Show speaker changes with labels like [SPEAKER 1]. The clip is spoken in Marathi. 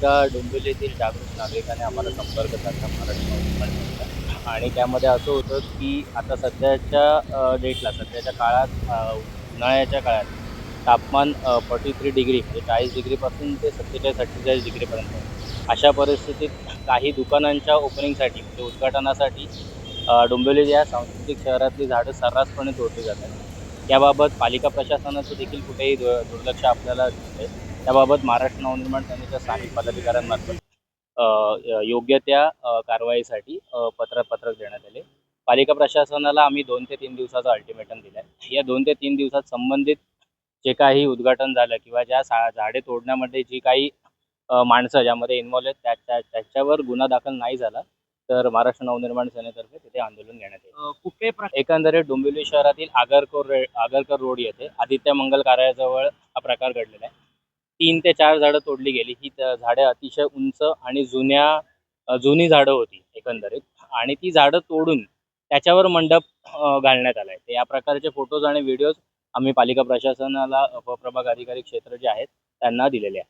[SPEAKER 1] डोंबिवलीतील जागरूक नागरिकाने आम्हाला संपर्क साधला महाराष्ट्र नवनिर्माण सेनेचा आणि त्यामध्ये असं होतं की आता सध्याच्या डेटला सध्याच्या काळात उन्हाळ्याच्या काळात तापमान 43 डिग्री म्हणजे 40 डिग्रीपासून ते 47-48 डिग्रीपर्यंत आहे. अशा परिस्थितीत काही दुकानांच्या ओपनिंगसाठी म्हणजे उद्घाटनासाठी डोंबिवली या सांस्कृतिक शहरातली झाडं सर्रासपणे तोडली जातात. याबाबत पालिका प्रशासनाचं देखील कुठेही दुर्लक्ष आपल्याला दिसतंय. त्याबाबत महाराष्ट्र नवनिर्माण सेनेच्या स्थानिक पदाधिकाऱ्यांमार्फत योग्य त्या कारवाईसाठी पत्रक देण्यात आले. पालिका प्रशासनाला आम्ही 2 ते 3 दिवसाचा अल्टिमेटम दिला आहे. या 2 ते 3 दिवसात संबंधित जे काही उद्घाटन झालं किंवा ज्या झाडे तोडण्यामध्ये जी काही माणसं ज्यामध्ये इन्व्हॉल्व आहेत त्याच्यावर गुन्हा दाखल नाही झाला तर महाराष्ट्र नवनिर्माण सेनेतर्फे तिथे आंदोलन घेण्यात येईल. एकंदरीत डोंबिवली शहरातील आगरकर रोड येथे आदित्य मंगल कार्यालयाजवळ हा प्रकार घडलेला आहे. 3 ते 4 झाडं तोडली गेली. ही झाडे अतिशय उंच आणि जुनी झाडं होती एकंदरीत आणि ती झाडं तोडून त्याच्यावर मंडप घालण्यात आला आहे. तर या प्रकारचे फोटोज आणि व्हिडिओज आम्ही पालिका प्रशासनाला उपप्रभाग अधिकारी क्षेत्र जे आहेत त्यांना दिलेले आहेत.